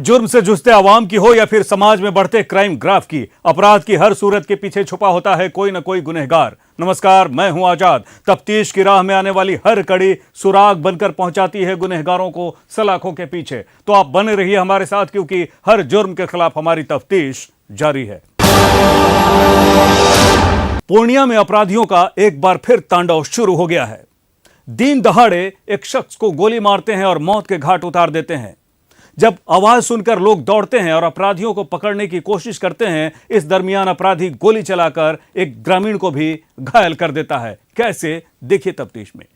जुर्म से जूझते आवाम की हो या फिर समाज में बढ़ते क्राइम ग्राफ की, अपराध की हर सूरत के पीछे छुपा होता है कोई न कोई गुनहगार। नमस्कार, मैं हूं आजाद। तफ्तीश की राह में आने वाली हर कड़ी सुराग बनकर पहुंचाती है गुनहगारों को सलाखों के पीछे। तो आप बने रहिए हमारे साथ, क्योंकि हर जुर्म के खिलाफ हमारी तफ्तीश जारी है। पूर्णिया में अपराधियों का एक बार फिर तांडव शुरू हो गया है। दिन दहाड़े एक शख्स को गोली मारते हैं और मौत के घाट उतार देते हैं। जब आवाज सुनकर लोग दौड़ते हैं और अपराधियों को पकड़ने की कोशिश करते हैं, इस दरमियान अपराधी गोली चलाकर एक ग्रामीण को भी घायल कर देता है। कैसे, देखिए तफ्तीश में।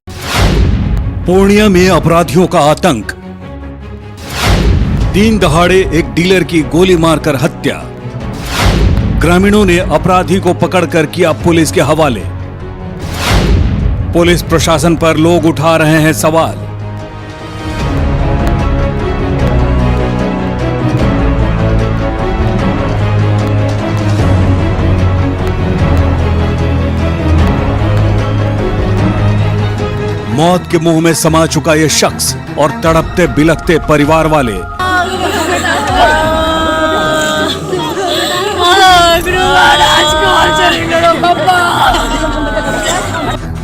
पूर्णिया में अपराधियों का आतंक। दिन दहाड़े एक डीलर की गोली मारकर हत्या। ग्रामीणों ने अपराधी को पकड़कर किया पुलिस के हवाले। पुलिस प्रशासन पर लोग उठा रहे हैं सवाल। मौत के मुंह में समा चुका ये शख्स और तड़पते बिलखते परिवार वाले।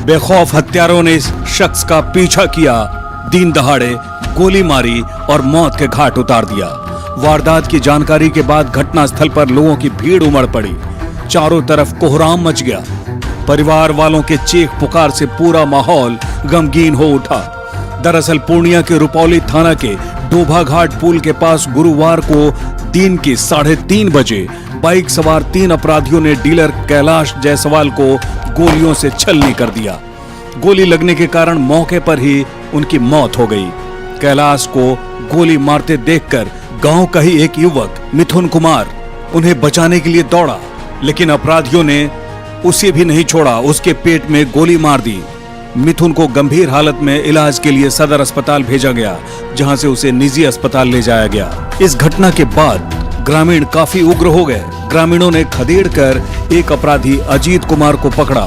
बेखौफ हत्यारों ने इस शख्स का पीछा किया, दिन दहाड़े गोली मारी और मौत के घाट उतार दिया। वारदात की जानकारी के बाद घटनास्थल पर लोगों की भीड़ उमड़ पड़ी। चारों तरफ कोहराम मच गया। परिवार वालों के चीख पुकार से पूरा माहौल गमगीन हो उठा। दरअसल पूर्णिया के रुपौली थाना के डोभा घाट पुल के पास गुरुवार को दिन के 3:30 बजे बाइक सवार 3 अपराधियों ने डीलर कैलाश जायसवाल को गोलियों से छलनी कर दिया। गोली लगने के कारण मौके पर ही उनकी मौत हो गई। कैलाश को गोली मारते देखकर गांव का ही एक युवक मिथुन कुमार उन्हें बचाने के लिए दौड़ा, लेकिन अपराधियों ने उसे भी नहीं छोड़ा। उसके पेट में गोली मार दी। मिथुन को गंभीर हालत में इलाज के लिए सदर अस्पताल भेजा गया, जहां से उसे निजी अस्पताल ले जाया गया। इस घटना के बाद ग्रामीण काफी उग्र हो गए। ग्रामीणों ने खदेड़ कर एक अपराधी अजीत कुमार को पकड़ा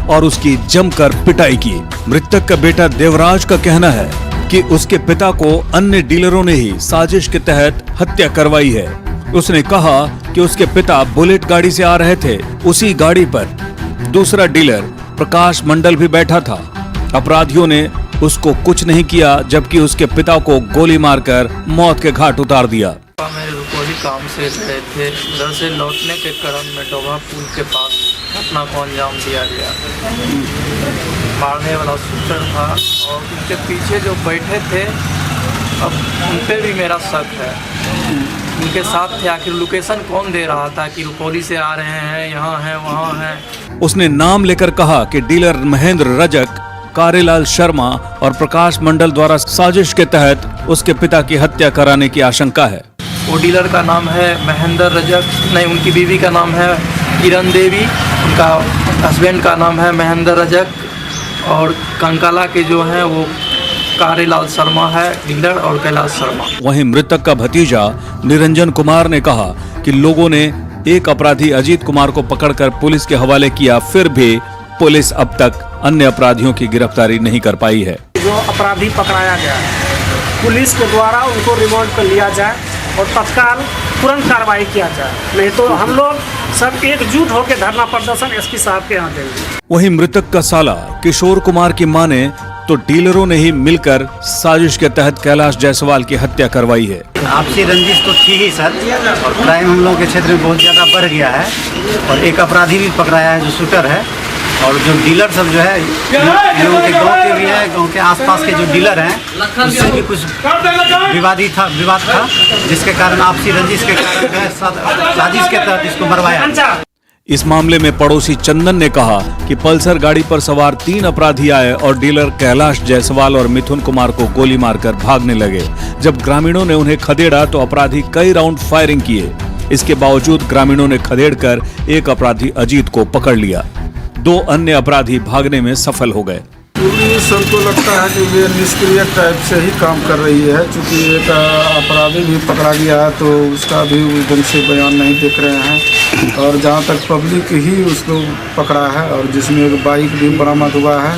और उसकी जमकर पिटाई की। मृतक का बेटा देवराज का कहना है कि उसके पिता को अन्य डीलरों ने ही साजिश के तहत हत्या करवाई है। उसने कहा कि उसके पिता बुलेट गाड़ी से आ रहे थे। उसी गाड़ी पर दूसरा डीलर प्रकाश मंडल भी बैठा था। अपराधियों ने उसको कुछ नहीं किया, जबकि उसके पिता को गोली मारकर मौत के घाट उतार दिया। मेरे रुपौली काम से गए थे, उधर से लौटने के क्रम में डोभा पुल के पास घटना को अंजाम दिया गया। मारने वाला शूटर था और उनके पीछे जो बैठे थे, अब उन पे भी मेरा शक है। उनके साथ थे, आखिर लोकेशन कौन दे रहा था कि रुपौली से आ रहे हैं, यहाँ है वहाँ है। उसने नाम लेकर कहा कि डीलर महेंद्र रजक, कारेलाल शर्मा और प्रकाश मंडल द्वारा साजिश के तहत उसके पिता की हत्या कराने की आशंका है। वो डीलर का नाम है महेंद्र रजक, नहीं, उनकी बीवी का नाम है किरण देवी, उनका हस्बैंड का नाम है महेंद्र रजक, और कंकाला के जो हैं वो कारेलाल शर्मा है डीलर, और कैलाश शर्मा। वहीं मृतक का भतीजा निरंजन कुमार ने कहा कि लोगों ने एक अपराधी अजीत कुमार को पकड़कर पुलिस के हवाले किया, फिर भी पुलिस अब तक अन्य अपराधियों की गिरफ्तारी नहीं कर पाई है। जो अपराधी पकड़ाया गया है, पुलिस के द्वारा उनको रिमांड पर लिया जाए और तत्काल तुरंत कार्रवाई किया जाए, नहीं तो हम लोग सब एकजुट होकर धरना प्रदर्शन एसपी साहब के यहाँ देंगे। वहीं मृतक का साला किशोर कुमार की माने तो डीलरों ने ही मिलकर साजिश के तहत कैलाश जायसवाल की हत्या करवाई है। आपसी रंजिश तो थी ही सर, और क्राइम हम लोगों के क्षेत्र में बहुत ज्यादा बढ़ गया है, और एक अपराधी भी पकड़ाया है जो शूटर है, और जो डीलर सब जो है इन लोगों के गांव के भी है, गांव के आसपास के जो डीलर हैं उससे भी कुछ विवाद था, जिसके कारण आपसी रंजिश के कारण जो है साजिश के तहत इसको मरवाया। इस मामले में पड़ोसी चंदन ने कहा कि पल्सर गाड़ी पर सवार 3 अपराधी आए और डीलर कैलाश जायसवाल और मिथुन कुमार को गोली मारकर भागने लगे। जब ग्रामीणों ने उन्हें खदेड़ा तो अपराधी कई राउंड फायरिंग किए। इसके बावजूद ग्रामीणों ने खदेड़कर एक अपराधी अजीत को पकड़ लिया। 2 अन्य अपराधी भागने में सफल हो गए। पुलिस हमको लगता है कि वे निष्क्रिय टाइप से ही काम कर रही है, चूँकि एक अपराधी भी पकड़ा गया है तो उसका भी उस ढंग से बयान नहीं देख रहे हैं, और जहाँ तक पब्लिक ही उसको पकड़ा है, और जिसमें एक बाइक भी बरामद हुआ है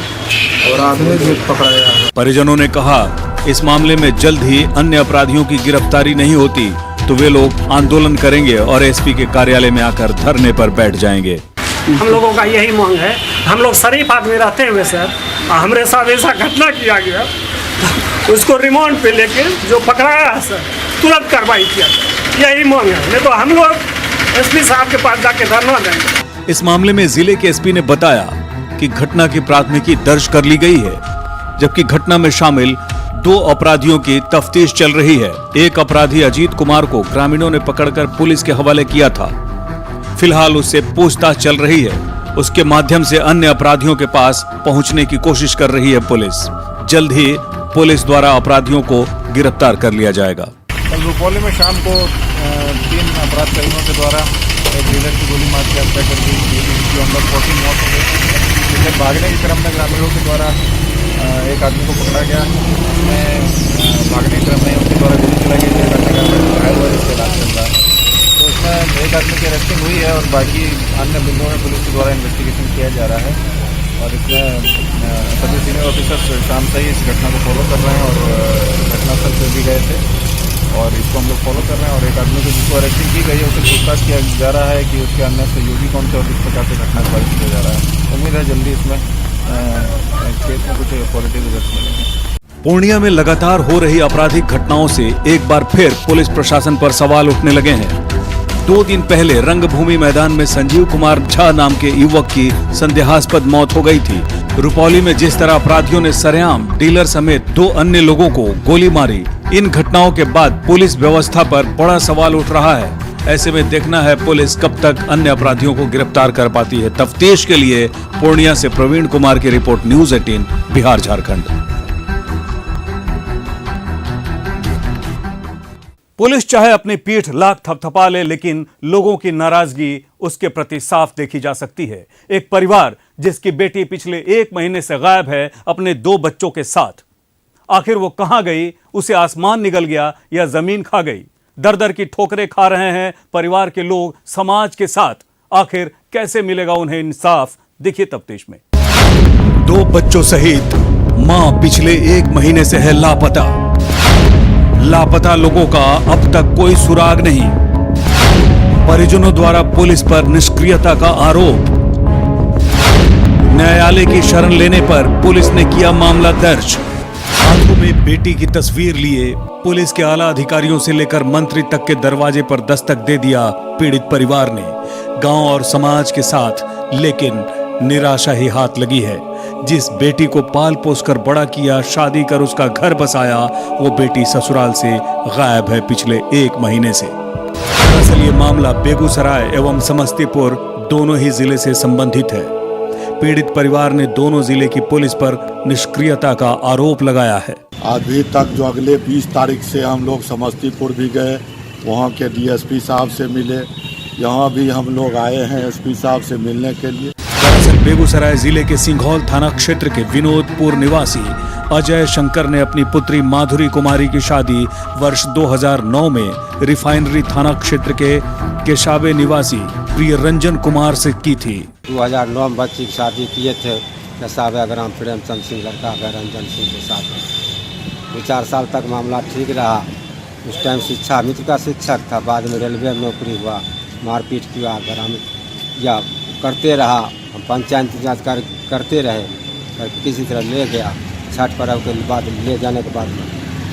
और आदमी भी पकड़ाया है। परिजनों ने कहा इस मामले में जल्द ही अन्य अपराधियों की गिरफ्तारी नहीं होती तो वे लोग आंदोलन करेंगे और एसपी के कार्यालय में आकर धरने पर बैठ जाएंगे। हम लोगों का यही मांग है, हम लोग शरीफ आदमी रहते हुए सर हमारे साथ ऐसा घटना किया गया, उसको रिमांड पे लेके जो पकड़ाया है सर तुरंत कार्रवाई किया जाए, यही मांग है। नहीं तो हम लोग एसपी साहब के पास जाके धरना देंगे। इस मामले में जिले के एसपी ने बताया कि घटना की प्राथमिकी दर्ज कर ली गई है, जबकि घटना में शामिल 2 अपराधियों की तफ्तीश चल रही है। एक अपराधी अजीत कुमार को ग्रामीणों ने पकड़कर पुलिस के हवाले किया था। फिलहाल उससे पूछताछ चल रही है। उसके माध्यम से अन्य अपराधियों के पास पहुंचने की कोशिश कर रही है पुलिस। जल्द ही पुलिस द्वारा अपराधियों को गिरफ्तार कर लिया जाएगा। कल रुपौली में शाम को 3 अपराध कर्मियों के द्वारा एक डीलर की गोली मार के हत्या कर दी, जिसकी अंदर 14 मौत हो गई। जिसमें भागने के क्रम में ग्रामीणों के द्वारा एक आदमी को पकड़ा गया, जिसमें भागने के क्रम में उनके द्वारा गोली चलाई गई, एक आदमी का घायल हुआ, जिसका इलाज चल रहा है। तो इसमें एक आदमी की अरेस्टिंग हुई है और बाकी अन्य बिंदुओं में पुलिस के द्वारा इन्वेस्टिगेशन किया जा रहा है। और इसमें सभी सीनियर ऑफिसर्स शाम से ही इस घटना को फॉलो कर रहे हैं और घटनास्थल पर भी गए थे और इसको हम लोग फॉलो कर रहे हैं। और एक आदमी को जिसको अरेस्टिंग की गई है उसे पूछताछ किया जा रहा है कि उसके अन्य सहयोगी कौन से और किस प्रकार से घटना को किया जा रहा है। उम्मीद है जल्दी इसमें केस में कुछ पॉजिटिव रिजल्ट मिलेंगे। पूर्णिया में लगातार हो रही आपराधिक घटनाओं से एक बार फिर पुलिस प्रशासन पर सवाल उठने लगे हैं। 2 दिन पहले रंगभूमि मैदान में संजीव कुमार झा नाम के युवक की संदेहास्पद मौत हो गई थी। रुपौली में जिस तरह अपराधियों ने सरेआम डीलर समेत 2 अन्य लोगों को गोली मारी, इन घटनाओं के बाद पुलिस व्यवस्था पर बड़ा सवाल उठ रहा है। ऐसे में देखना है पुलिस कब तक अन्य अपराधियों को गिरफ्तार कर पाती है। तफ्तीश के लिए पूर्णिया से प्रवीण कुमार की report, news 18 Bihar Jharkhand. Police चाहे अपनी पीठ लाख थपथपा ले, लेकिन लोगों की नाराजगी उसके प्रति साफ देखी जा सकती है। एक परिवार जिसकी बेटी पिछले 1 महीने से गायब है अपने 2 बच्चों के साथ, आखिर वो कहां गई? उसे आसमान निगल गया या जमीन खा गई? दर दर की ठोकरें खा रहे हैं परिवार के लोग समाज के साथ। आखिर कैसे मिलेगा उन्हें इंसाफ? देखिए तफ्तीश में। 2 बच्चों सहित मां पिछले 1 महीने से है लापता। लापता लोगों का अब तक कोई सुराग नहीं। परिजनों द्वारा पुलिस पर निष्क्रियता का आरोप। न्यायालय की शरण लेने पर पुलिस ने किया मामला दर्ज। हाथों में बेटी की तस्वीर लिए पुलिस के आला अधिकारियों से लेकर मंत्री तक के दरवाजे पर दस्तक दे दिया पीड़ित परिवार ने। गांव और समाज के साथ लेकिन निराशा ही हाथ लगी है। जिस बेटी को पाल पोस कर बड़ा किया, शादी कर उसका घर बसाया, वो बेटी ससुराल से गायब है पिछले 1 महीने से। दरअसल ये मामला बेगूसराय एवं समस्तीपुर दोनों ही जिले से संबंधित है। पीड़ित परिवार ने दोनों जिले की पुलिस पर निष्क्रियता का आरोप लगाया है। अभी तक जो अगले 20 तारीख से हम लोग समस्तीपुर भी गए, वहाँ के डीएसपी साहब से मिले, यहाँ भी हम लोग आए हैं एसपी साहब से मिलने के लिए। दरअसल बेगूसराय जिले के सिंघौल थाना क्षेत्र के विनोदपुर निवासी अजय शंकर ने अपनी पुत्री माधुरी कुमारी की शादी वर्ष 2009 में रिफाइनरी थाना क्षेत्र के केशाबे निवासी प्रियरंजन कुमार से की थी। 2009 में बच्ची की शादी किए थे केशाबे ग्राम प्रेमचंद सिंह लड़का प्रियरंजन सिंह के साथ। 2-4 साल तक मामला ठीक रहा। उस टाइम शिक्षा मित्र का शिक्षक था, बाद में रेलवे में नौकरी हुआ, मारपीट किया, ग्रामीण या करते रहा। हम पंचायत जांच करते रहे, किसी तरह ले गया। छठ पर्व के बाद ले जाने के बाद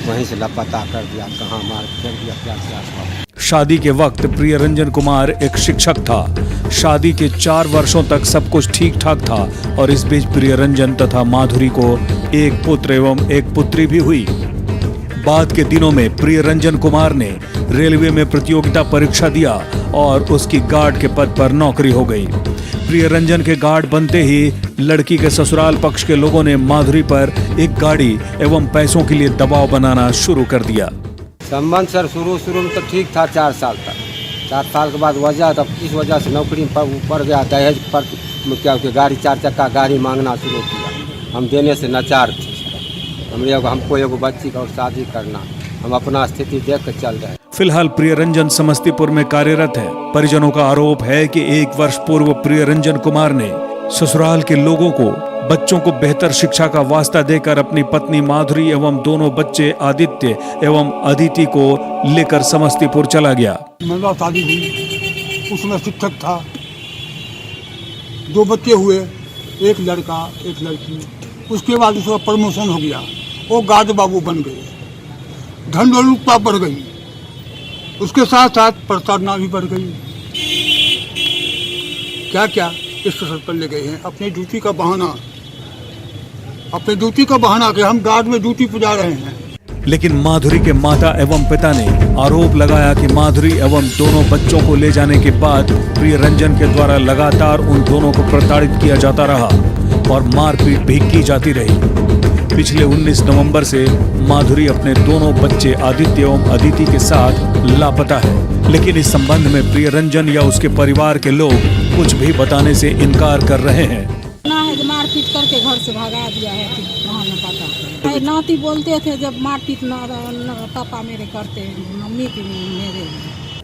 वहीं से लापता कर दिया, कहाँ मार कर दिया, क्या किया। शादी के वक्त प्रियरंजन कुमार एक शिक्षक था। शादी के 4 वर्षों तक सब कुछ ठीक ठाक था और इस बीच प्रियरंजन तथा माधुरी को एक पुत्र एवं एक पुत्री भी हुई। बाद के दिनों में प्रियरंजन कुमार ने रेलवे में प्रतियोगिता परीक्षा दिया और उसकी गार्ड के पद पर नौकरी हो गई। प्रियरंजन के गार्ड बनते ही लड़की के ससुराल पक्ष के लोगों ने माधुरी पर एक गाड़ी एवं पैसों के लिए दबाव बनाना शुरू कर दिया। संबंध सर शुरू में तो ठीक था 4 साल तक। 4 साल के बाद वजह तब इस वजह से नौकरी पड़ गया, दहेज पर क्या गाड़ी 4 चक्का गाड़ी मांगना शुरू किया। हम देने से नाचार थे। हमको एगो बच्ची का और शादी करना, हम अपना स्थिति देख कर चल रहे। फिलहाल प्रियरंजन समस्तीपुर में कार्यरत है। परिजनों का आरोप है कि 1 वर्ष पूर्व प्रियरंजन कुमार ने ससुराल के लोगों को बच्चों को बेहतर शिक्षा का वास्ता देकर अपनी पत्नी माधुरी एवं दोनों बच्चे आदित्य एवं अदिति को लेकर समस्तीपुर चला गया। मेरा शादी हुई, उसमें शिक्षक था, 2 बच्चे हुए, एक लड़का एक लड़की। उसके बाद उसका प्रमोशन हो गया, वो गार्ड बाबू बन गए, धन दौलत बढ़ गई, उसके साथ साथ प्रताड़ना भी बढ़ गई। क्या क्या इस स्तर पर ले गए हैं अपनी ड्यूटी का बहाना, कि हम गार्ड में ड्यूटी पर जा रहे हैं। लेकिन माधुरी के माता एवं पिता ने आरोप लगाया कि माधुरी एवं दोनों बच्चों को ले जाने के बाद प्रियरंजन के द्वारा लगातार उन दोनों को प्रताड़ित किया जाता रहा और मारपीट भी की जाती रही। पिछले 19 नवंबर से माधुरी अपने दोनों बच्चे आदित्य एवं अदिति के साथ लापता है, लेकिन इस संबंध में प्रियरंजन या उसके परिवार के लोग कुछ भी बताने से इनकार कर रहे हैं। मारपीट करके घर से भगा दिया है, वहाँ न पता। नाती बोलते थे जब मारपीट पापा मेरे करते, मम्मी की मेरे।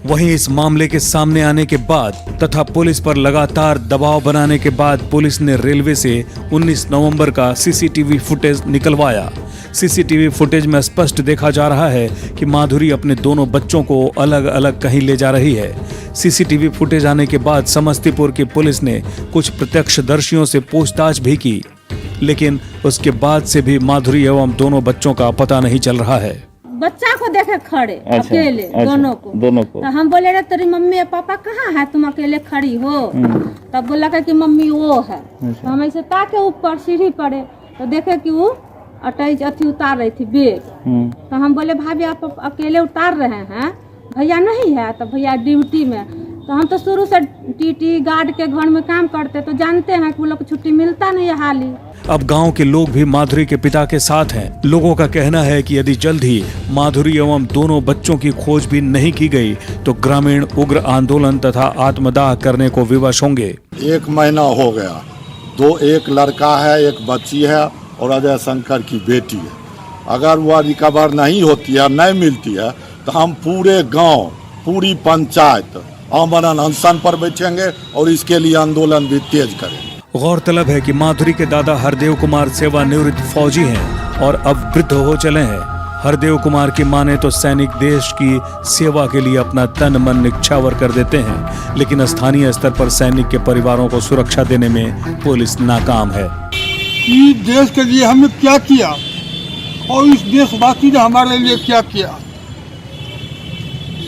वहीं इस मामले के सामने आने के बाद तथा पुलिस पर लगातार दबाव बनाने के बाद पुलिस ने रेलवे से 19 नवंबर का सीसीटीवी फुटेज निकलवाया। सीसीटीवी फुटेज में स्पष्ट देखा जा रहा है कि माधुरी अपने दोनों बच्चों को अलग अलग कहीं ले जा रही है। सीसीटीवी फुटेज आने के बाद समस्तीपुर की पुलिस ने कुछ प्रत्यक्षदर्शियों से पूछताछ भी की, लेकिन उसके बाद से भी माधुरी एवं दोनों बच्चों का पता नहीं चल रहा है। बच्चा को देखे खड़े अकेले दोनों को तो हम बोले रे तेरी मम्मी और पापा कहाँ है, तुम अकेले खड़ी हो। तब बोला कि मम्मी वो है। तो हम ऐसे ताके ऊपर सीढ़ी पड़े तो देखे कि वो अटैच अथी उतार रही थी बैग। तो हम बोले भाभी आप अकेले उतार रहे हैं, भैया नहीं है। तो भैया ड्यूटी में। तो हम तो शुरू से टीटी गार्ड के घर में काम करते तो जानते हैं कि वो लोग को छुट्टी मिलता नहीं है हाल ही। अब गांव के लोग भी माधुरी के पिता के साथ हैं। लोगों का कहना है कि यदि जल्द ही माधुरी एवं दोनों बच्चों की खोजबीन नहीं की गई तो ग्रामीण उग्र आंदोलन तथा आत्मदाह करने को विवश होंगे। 1 महीना हो गया, एक लड़का है, एक बच्ची है और अजय शंकर की बेटी है। अगर वह रिकवर नहीं होती है, नहीं मिलती है, तो हम पूरे गांव, पूरी पंचायत अमन अनशन पर बैठेंगे और इसके लिए आंदोलन भी तेज करेंगे। गौरतलब है कि माधुरी के दादा हरदेव कुमार सेवानिवृत्त फौजी हैं और अब वृद्ध हो चले हैं। हरदेव कुमार की माने तो सैनिक देश की सेवा के लिए अपना तन मन निछावर कर देते हैं, लेकिन स्थानीय स्तर पर सैनिक के परिवारों को सुरक्षा देने में पुलिस नाकाम है। इस देश के लिए हमने क्या किया और इस देशवासी ने हमारे लिए क्या किया,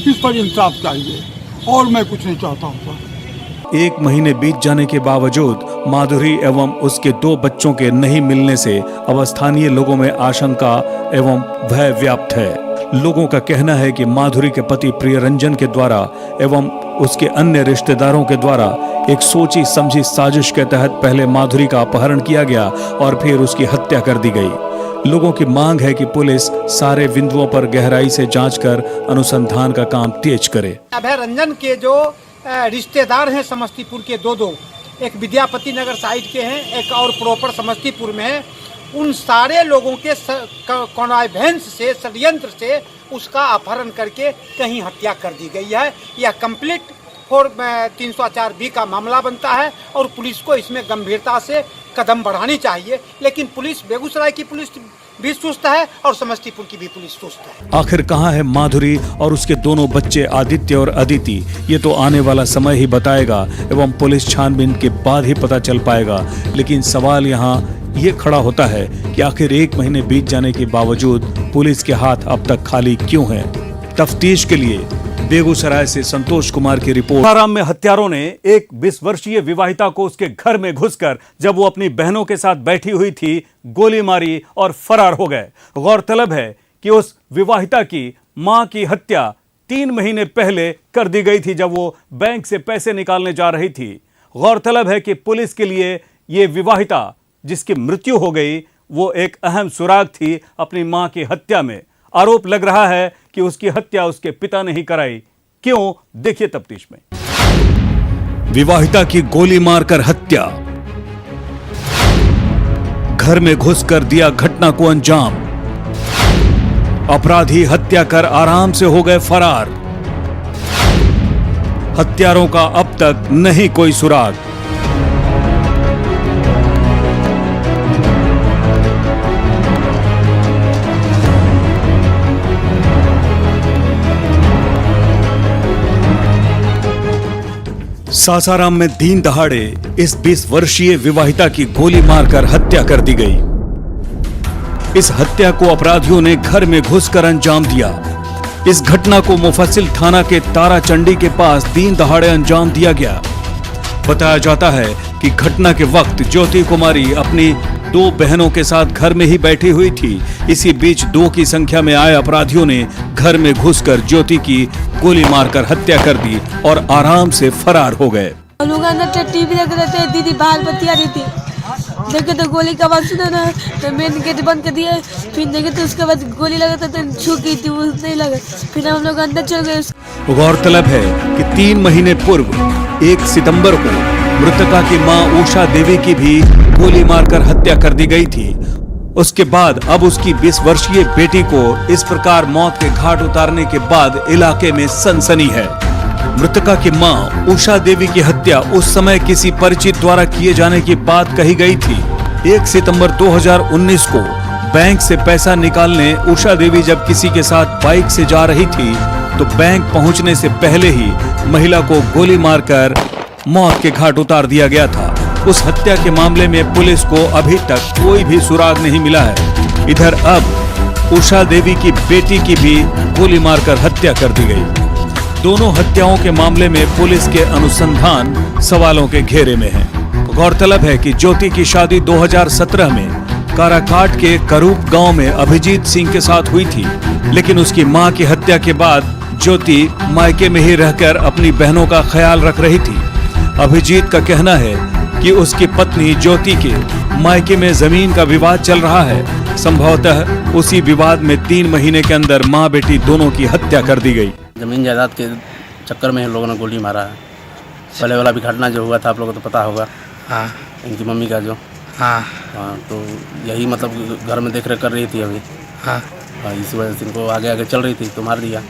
इस पर इंसाफ चाहिए और मैं कुछ नहीं चाहता हूँ। 1 महीने बीत जाने के बावजूद माधुरी एवं उसके 2 बच्चों के नहीं मिलने से अब स्थानीय लोगों में आशंका एवं भय व्याप्त है। लोगों का कहना है कि माधुरी के पति प्रियरंजन के द्वारा एवं उसके अन्य रिश्तेदारों के द्वारा एक सोची समझी साजिश के तहत पहले माधुरी का अपहरण किया गया और फिर उसकी हत्या कर दी गई। लोगों की मांग है कि पुलिस सारे बिंदुओं पर गहराई से जांच कर अनुसंधान का काम तेज करे। अभय रंजन के जो रिश्तेदार हैं समस्तीपुर के 2, एक विद्यापति नगर साइड के हैं, एक और प्रॉपर समस्तीपुर में है। उन सारे लोगों के कॉन्ट्राइवेंस से, षड्यंत्र से उसका अपहरण करके कहीं हत्या कर दी गई है। यह कंप्लीट 304B का मामला बनता है और पुलिस को इसमें गंभीरता से कदम बढ़ानी चाहिए। लेकिन पुलिस, बेगूसराय की पुलिस भी सुस्त है और समस्तीपुर की भी पुलिस सुस्त है। आखिर कहां है माधुरी और उसके दोनों बच्चे आदित्य और अदिति, ये तो आने वाला समय ही बताएगा एवं पुलिस छानबीन के बाद ही पता चल पाएगा। लेकिन सवाल यहाँ ये खड़ा होता है कि आखिर 1 महीने बीत जाने के बावजूद पुलिस के हाथ अब तक खाली क्यों हैं? तफ्तीश के लिए बेगूसराय से संतोष कुमार की रिपोर्ट। सासाराम में हत्यारों ने एक 20 वर्षीय विवाहिता को उसके घर में घुसकर जब वो अपनी बहनों के साथ बैठी हुई थी गोली मारी और फरार हो गए। गौरतलब है कि उस विवाहिता की मां की हत्या 3 महीने पहले कर दी गई थी जब वो बैंक से पैसे निकालने जा रही थी। गौरतलब है कि पुलिस के लिए ये विवाहिता जिसकी मृत्यु हो गई वो एक अहम सुराग थी अपनी मां की हत्या में। आरोप लग रहा है कि उसकी हत्या उसके पिता ने ही कराई। क्यों? देखिए तफ्तीश में। विवाहिता की गोली मारकर हत्या, घर में घुसकर दिया घटना को अंजाम, अपराधी हत्या कर आराम से हो गए फरार, हत्यारों का अब तक नहीं कोई सुराग। सासाराम में दिन दहाड़े इस 20 वर्षीय विवाहिता की गोली मारकर हत्या कर दी गई। इस हत्या को अपराधियों ने घर में घुसकर अंजाम दिया। इस घटना को मुफस्सिल थाना के ताराचंडी के पास दिन दहाड़े अंजाम दिया गया। बताया जाता है कि घटना के वक्त ज्योति कुमारी अपनी 2 बहनों के साथ घर में ही बैठी हुई थी। इसी बीच 2 की संख्या में आए अपराधियों ने घर में घुसकर ज्योति की गोली मारकर हत्या कर दी और आराम से फरार हो गए। लोग अंदर टीवी देख रहे थे, दीदी बाहर बतिया रही थी, देखे तो गोली का आवाज सुना ना, तो मेन गेट बंद कर दिया। फिर देखे तो उसके बाद गोली लगा था, तो छू गई थी, वो नहीं लगा। फिर हम लोग अंदर चल गए। गौरतलब है कि 3 महीने पूर्व 1 सितंबर को मृतका की मां उषा देवी की भी गोली मारकर हत्या कर दी गई थी। उसके बाद अब उसकी 20 वर्षीय बेटी को इस प्रकार मौत के घाट उतारने के बाद इलाके में सनसनी है। मृतका की मां उषा देवी की हत्या उस समय किसी परिचित द्वारा किए जाने की बात कही गई थी। 1 सितंबर 2019 को बैंक से पैसा निकालने उषा देवी जब किसी के साथ बाइक से जा रही थी तो बैंक पहुंचने से पहले ही महिला को गोली मारकर मौत के घाट उतार दिया गया था। उस हत्या के मामले में पुलिस को अभी तक कोई भी सुराग नहीं मिला है। इधर अब उषा देवी की बेटी की भी गोली मारकर हत्या कर दी गई। दोनों हत्याओं के मामले में पुलिस के अनुसंधान सवालों के घेरे में है। गौरतलब है कि ज्योति की शादी 2017 में काराकाट के करूप गांव में अभिजीत सिंह के साथ हुई थी, लेकिन उसकी मां की हत्या के बाद ज्योति मायके में ही रहकर अपनी बहनों का ख्याल रख रही थी। अभिजीत का कहना है कि उसकी पत्नी ज्योति के मायके में जमीन का विवाद चल रहा है। संभवतः उसी विवाद में 3 महीने के अंदर मां बेटी दोनों की हत्या कर दी गई। जमीन जायदाद के चक्कर में इन लोगों ने गोली मारा है। पहले वाला भी घटना जो हुआ था आप लोगों को तो पता होगा। हाँ, इनकी मम्मी का जो हाँ, तो यही मतलब घर में देख रेख कर रही थी अभी। हाँ, इस वजह से इनको आगे आगे चल रही थी तो मार दिया।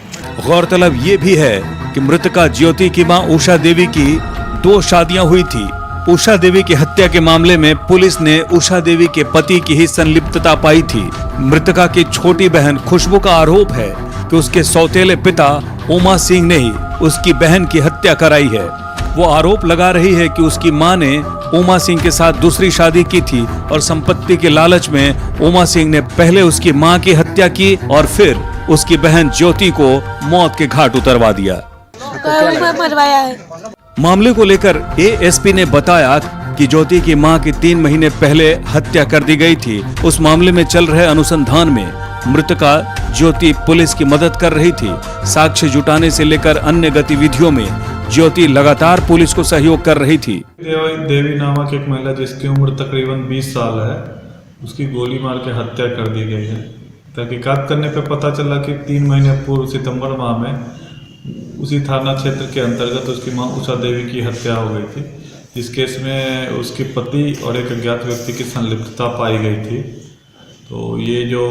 गौरतलब ये भी है कि मृतका ज्योति की मां उषा देवी की 2 शादियां हुई थी। उषा देवी की हत्या के मामले में पुलिस ने उषा देवी के पति की ही संलिप्तता पाई थी। मृतका की छोटी बहन खुशबू का आरोप है कि उसके सौतेले पिता उमा सिंह ने ही उसकी बहन की हत्या कराई है। वो आरोप लगा रही है कि उसकी मां ने उमा सिंह के साथ दूसरी शादी की थी और संपत्ति के लालच में उमा सिंह ने पहले उसकी मां की हत्या की और फिर उसकी बहन ज्योति को मौत के घाट उतरवा दिया। मरवाया है। मामले को लेकर एएसपी ने बताया कि ज्योति की मां की 3 महीने पहले हत्या कर दी गई थी। उस मामले में चल रहे अनुसंधान में मृतका ज्योति पुलिस की मदद कर रही थी। साक्ष्य जुटाने से लेकर अन्य गतिविधियों में ज्योति लगातार पुलिस को सहयोग कर रही थी। देवी नामक एक महिला जिसकी उम्र तकरीबन 20 साल है, उसकी गोली मार के हत्या कर दी गई है। तहकीकात करने पर पता चला कि 3 महीने पूर्व सितंबर माह में उसी थाना क्षेत्र के अंतर्गत उसकी मां उषा देवी की हत्या हो गई थी। इस केस में उसके पति और एक अज्ञात व्यक्ति की संलिप्तता पाई गई थी। तो ये जो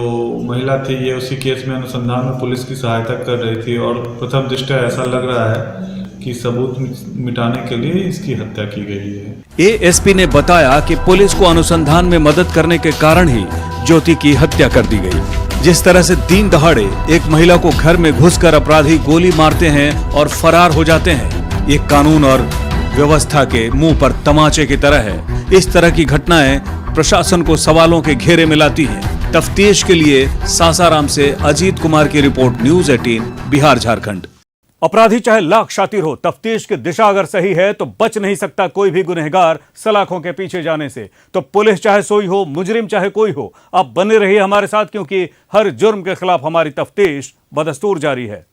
महिला थी ये उसी केस में अनुसंधान में पुलिस की सहायता कर रही थी और प्रथम दृष्टया ऐसा लग रहा है कि सबूत मिटाने के लिए इसकी हत्या की गई है। एएसपी ने बताया कि पुलिस को अनुसंधान में मदद करने के कारण ही ज्योति की हत्या कर दी गई। जिस तरह से दिन दहाड़े एक महिला को घर में घुसकर अपराधी गोली मारते हैं और फरार हो जाते हैं, ये कानून और व्यवस्था के मुंह पर तमाचे की तरह है। इस तरह की घटनाएं प्रशासन को सवालों के घेरे में लाती हैं। तफ्तीश के लिए सासाराम से अजीत कुमार की रिपोर्ट, न्यूज़ 18 बिहार झारखंड। अपराधी चाहे लाख शातिर हो, तफ्तीश की दिशा अगर सही है तो बच नहीं सकता कोई भी गुनहगार सलाखों के पीछे जाने से। तो पुलिस चाहे सोई हो, मुजरिम चाहे कोई हो, आप बने रहिए हमारे साथ, क्योंकि हर जुर्म के खिलाफ हमारी तफ्तीश बदस्तूर जारी है।